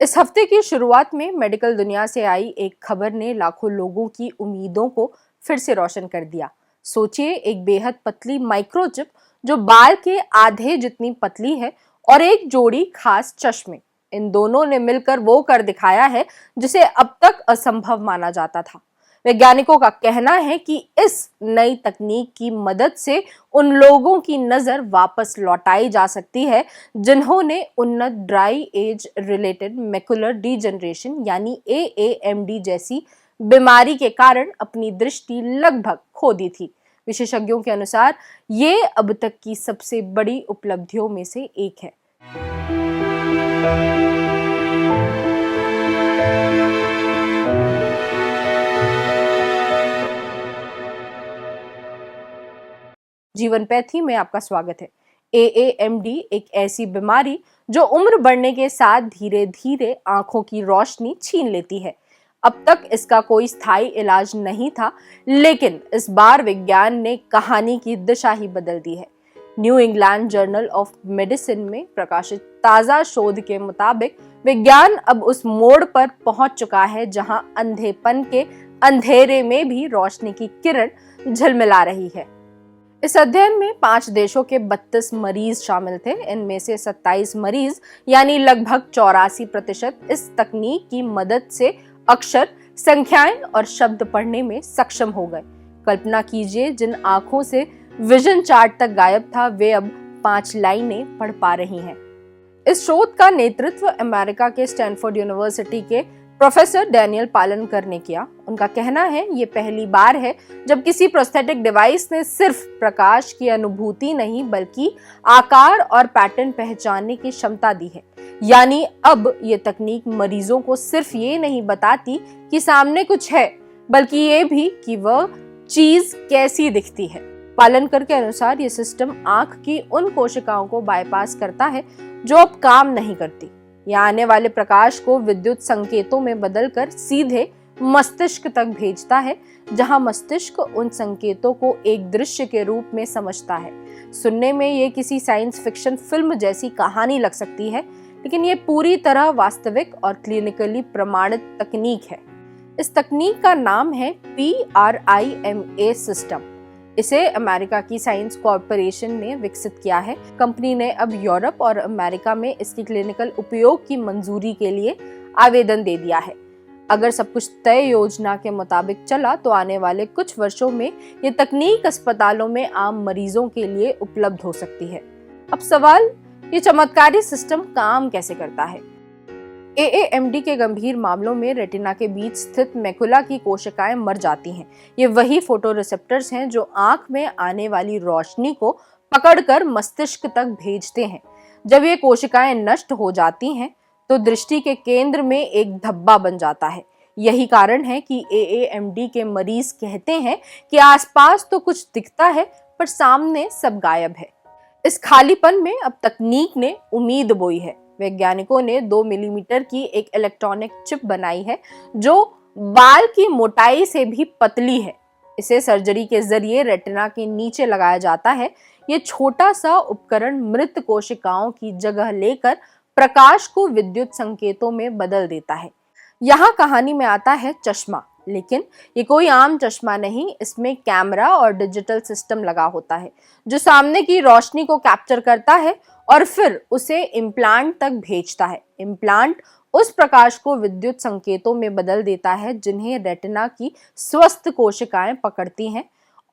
इस हफ्ते की शुरुआत में मेडिकल दुनिया से आई एक खबर ने लाखों लोगों की उम्मीदों को फिर से रोशन कर दिया। सोचिए, एक बेहद पतली माइक्रोचिप जो बाल के आधे जितनी पतली है और एक जोड़ी खास चश्मे, इन दोनों ने मिलकर वो कर दिखाया है जिसे अब तक असंभव माना जाता था। वैज्ञानिकों का कहना है कि इस नई तकनीक की मदद से उन लोगों की नजर वापस लौटाई जा सकती है जिन्होंने उन्नत dry age related macular degeneration यानी AAMD जैसी बीमारी के कारण अपनी दृष्टि लगभग खो दी थी। विशेषज्ञों के अनुसार ये अब तक की सबसे बड़ी उपलब्धियों में से एक है। जीवन पैथी में आपका स्वागत है। AAMD एक ऐसी बीमारी जो उम्र बढ़ने के साथ धीरे धीरे आंखों की रोशनी छीन लेती है। अब तक इसका कोई स्थायी इलाज नहीं था, लेकिन इस बार विज्ञान ने कहानी की दिशा ही बदल दी है। New England journal of medicine में प्रकाशित ताजा शोध के मुताबिक विज्ञान अब उस मोड़ पर पहुंच चुका है जहां अंधेपन के अंधेरे में भी रोशनी की किरण झलमिला रही है। इस अध्ययन में 5 देशों के 32 मरीज शामिल थे। इनमें से 27 मरीज यानी लगभग 84% इस तकनीक की मदद से अक्षर, संख्याएं और शब्द पढ़ने में सक्षम हो गए। कल्पना कीजिए, जिन आंखों से विजन चार्ट तक गायब था वे अब 5 लाइनें पढ़ पा रही हैं। इस शोध का नेतृत्व अमेरिका के स्टैनफोर्ड यूनिवर्सिटी के प्रोफेसर डैनियल पालनकर ने किया। उनका कहना है, ये पहली बार है जब किसी प्रोस्थेटिक डिवाइस ने सिर्फ प्रकाश की अनुभूति नहीं बल्कि आकार और पैटर्न पहचानने की क्षमता दी है। यानी अब ये तकनीक मरीजों को सिर्फ ये नहीं बताती कि सामने कुछ है, बल्कि ये भी कि वह चीज कैसी दिखती है। पालनकर के अनुसार ये सिस्टम आंख की उन कोशिकाओं को बाईपास करता है जो अब काम नहीं करती। यह आने वाले प्रकाश को विद्युत संकेतों में बदलकर सीधे मस्तिष्क तक भेजता है, जहां मस्तिष्क उन संकेतों को एक दृश्य के रूप में समझता है। सुनने में ये किसी साइंस फिक्शन फिल्म जैसी कहानी लग सकती है, लेकिन ये पूरी तरह वास्तविक और क्लिनिकली प्रमाणित तकनीक है। इस तकनीक का नाम है PRIMA सिस्टम। इसे अमेरिका की साइंस कॉर्पोरेशन ने विकसित किया है। कंपनी ने अब यूरोप और अमेरिका में इसकी क्लिनिकल उपयोग की मंजूरी के लिए आवेदन दे दिया है। अगर सब कुछ तय योजना के मुताबिक चला तो आने वाले कुछ वर्षों में ये तकनीक अस्पतालों में आम मरीजों के लिए उपलब्ध हो सकती है। अब सवाल, ये चमत्कारी सिस्टम काम कैसे करता है? AAMD के गंभीर मामलों में रेटिना के बीच स्थित मैकुला की कोशिकाएं मर जाती हैं। ये वही फोटोरिसेप्टर्स हैं जो आंख में आने वाली रोशनी को पकड़कर मस्तिष्क तक भेजते हैं। जब ये कोशिकाएं नष्ट हो जाती हैं तो दृष्टि के केंद्र में एक धब्बा बन जाता है। यही कारण है कि AAMD के मरीज कहते हैं कि आसपास तो कुछ दिखता है पर सामने सब गायब है। इस खालीपन में अब तकनीक ने उम्मीद बोई है। वैज्ञानिकों ने 2 मिलीमीटर की एक इलेक्ट्रॉनिक चिप बनाई है जो बाल की मोटाई से भी पतली है। इसे सर्जरी के जरिए रेटिना के नीचे लगाया जाता है। ये छोटा सा उपकरण मृत कोशिकाओं की जगह लेकर प्रकाश को विद्युत संकेतों में बदल देता है। यहाँ कहानी में आता है चश्मा, लेकिन ये कोई आम चश्मा नहीं। इसमें कैमरा और डिजिटल सिस्टम लगा होता है जो सामने की रोशनी को कैप्चर करता है और फिर उसे इम्प्लांट तक भेजता है। इम्प्लांट उस प्रकाश को विद्युत संकेतों में बदल देता है जिन्हें रेटिना की स्वस्थ कोशिकाएं पकड़ती हैं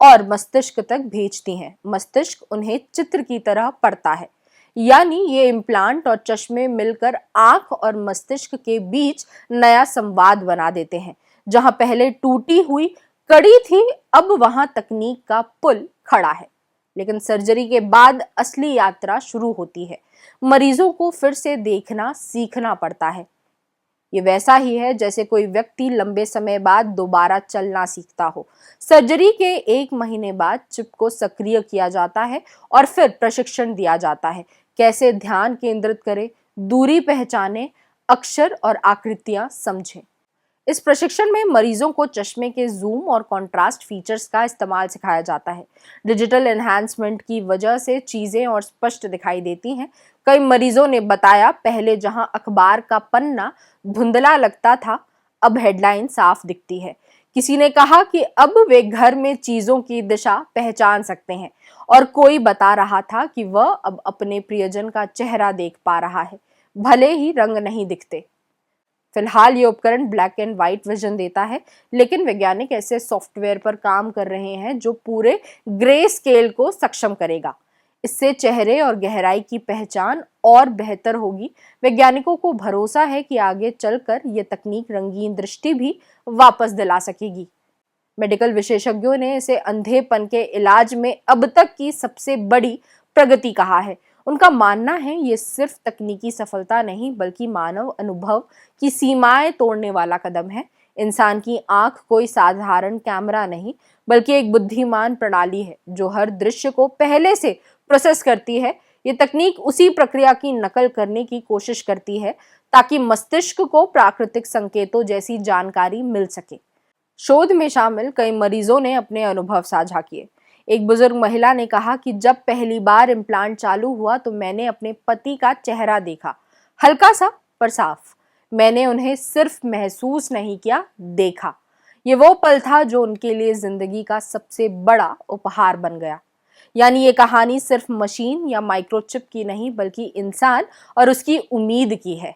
और मस्तिष्क तक भेजती हैं। मस्तिष्क उन्हें चित्र की तरह पढ़ता है। यानी ये इम्प्लांट और चश्मे मिलकर आंख और मस्तिष्क के बीच नया संवाद बना देते हैं। जहां पहले टूटी हुई कड़ी थी, अब वहां तकनीक का पुल खड़ा है। लेकिन सर्जरी के बाद असली यात्रा शुरू होती है। मरीजों को फिर से देखना सीखना पड़ता है। ये वैसा ही है जैसे कोई व्यक्ति लंबे समय बाद दोबारा चलना सीखता हो। सर्जरी के 1 महीने बाद चिप को सक्रिय किया जाता है और फिर प्रशिक्षण दिया जाता है। कैसे ध्यान केंद्रित करें, दूरी पहचानें, अक्षर और आकृतियां समझें। इस प्रशिक्षण में मरीजों को चश्मे के जूम और कॉन्ट्रास्ट फीचर्स का इस्तेमाल सिखाया जाता है। डिजिटल एनहांसमेंट की वजह से चीजें और स्पष्ट दिखाई देती हैं। कई मरीजों ने बताया, पहले जहां अखबार का पन्ना धुंधला लगता था, अब हेडलाइन साफ दिखती है। किसी ने कहा कि अब वे घर में चीजों की दिशा पहचान सकते हैं, और कोई बता रहा था कि वह अब अपने प्रियजन का चेहरा देख पा रहा है, भले ही रंग नहीं दिखते। फिलहाल ये उपकरण ब्लैक एंड व्हाइट विजन देता है, लेकिन वैज्ञानिक ऐसे सॉफ्टवेयर पर काम कर रहे हैं जो पूरे ग्रे स्केल को सक्षम करेगा। इससे चेहरे और गहराई की पहचान और बेहतर होगी। वैज्ञानिकों को भरोसा है कि आगे चलकर ये तकनीक रंगीन दृष्टि भी वापस दिला सकेगी। मेडिकल विशेषज्ञों ने इसे अंधेपन के इलाज में अब तक की सबसे बड़ी प्रगति कहा है। उनका मानना है ये सिर्फ तकनीकी सफलता नहीं, बल्कि मानव अनुभव की सीमाएं तोड़ने वाला कदम है। इंसान की आंख कोई साधारण कैमरा नहीं, बल्कि एक बुद्धिमान प्रणाली है जो हर दृश्य को पहले से प्रोसेस करती है। ये तकनीक उसी प्रक्रिया की नकल करने की कोशिश करती है, ताकि मस्तिष्क को प्राकृतिक संकेतों जैसी जानकारी मिल सके। शोध में शामिल कई मरीजों ने अपने अनुभव साझा किए। एक बुजुर्ग महिला ने कहा कि जब पहली बार इम्प्लांट चालू हुआ तो मैंने अपने पति का चेहरा देखा, हल्का सा पर साफ। मैंने उन्हें सिर्फ महसूस नहीं किया, देखा। ये वो पल था जो उनके लिए जिंदगी का सबसे बड़ा उपहार बन गया। यानी ये कहानी सिर्फ मशीन या माइक्रोचिप की नहीं, बल्कि इंसान और उसकी उम्मीद की है।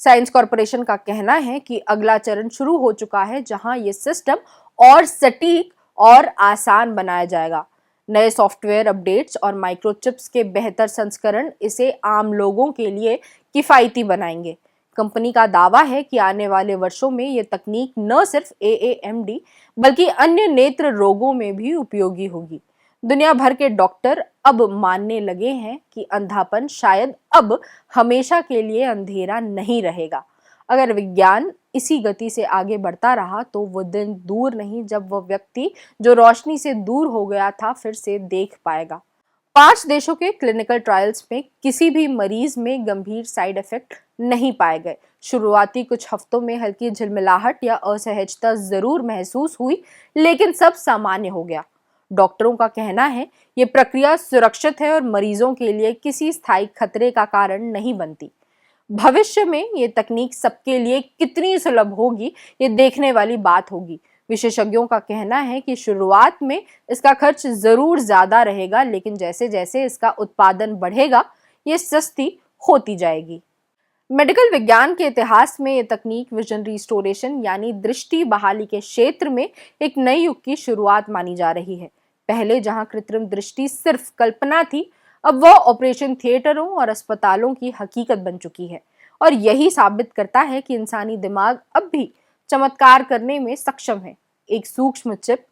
साइंस कॉर्पोरेशन का कहना है कि अगला चरण शुरू हो चुका है, जहां ये सिस्टम और सटीक और आसान बनाया जाएगा। नए सॉफ्टवेयर अपडेट्स और माइक्रोचिप्स के बेहतर संस्करण इसे आम लोगों के लिए किफायती बनाएंगे। कंपनी का दावा है कि आने वाले वर्षों में ये तकनीक न सिर्फ AAMD बल्कि अन्य नेत्र रोगों में भी उपयोगी होगी। दुनिया भर के डॉक्टर अब मानने लगे हैं कि अंधापन शायद अब हमेशा के लिए अंधेरा नहीं रहेगा। अगर विज्ञान इसी गति से आगे बढ़ता रहा तो वो दिन दूर नहीं जब वह व्यक्ति जो रोशनी से दूर हो गया था फिर से देख पाएगा। 5 देशों के क्लिनिकल ट्रायल्स में किसी भी मरीज में गंभीर साइड इफेक्ट नहीं पाए गए। शुरुआती कुछ हफ्तों में हल्की झिलमिलाहट या असहजता जरूर महसूस हुई, लेकिन सब सामान्य हो गया। डॉक्टरों का कहना है ये प्रक्रिया सुरक्षित है और मरीजों के लिए किसी स्थायी खतरे का कारण नहीं बनती। भविष्य में ये तकनीक सबके लिए कितनी सुलभ होगी, ये देखने वाली बात होगी। विशेषज्ञों का कहना है कि शुरुआत में इसका खर्च जरूर ज्यादा रहेगा, लेकिन जैसे जैसे इसका उत्पादन बढ़ेगा, ये सस्ती होती जाएगी। मेडिकल विज्ञान के इतिहास में ये तकनीक विजन रिस्टोरेशन यानी दृष्टि बहाली के क्षेत्र में एक नए युग की शुरुआत मानी जा रही है। पहले जहां कृत्रिम दृष्टि सिर्फ कल्पना थी, अब वह ऑपरेशन थिएटरों और अस्पतालों की हकीकत बन चुकी है। और यही साबित करता है कि इंसानी दिमाग अब भी चमत्कार करने में सक्षम है। एक सूक्ष्म चिप,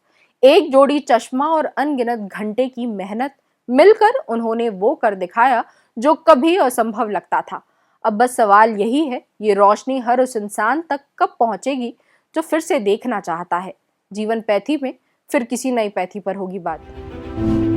एक जोड़ी चश्मा और अनगिनत घंटे की मेहनत मिलकर उन्होंने वो कर दिखाया जो कभी असंभव लगता था। अब बस सवाल यही है, ये रोशनी हर उस इंसान तक कब पहुंचेगी जो फिर से देखना चाहता है। जीवन पैथी में फिर किसी नई पैथी पर होगी बात।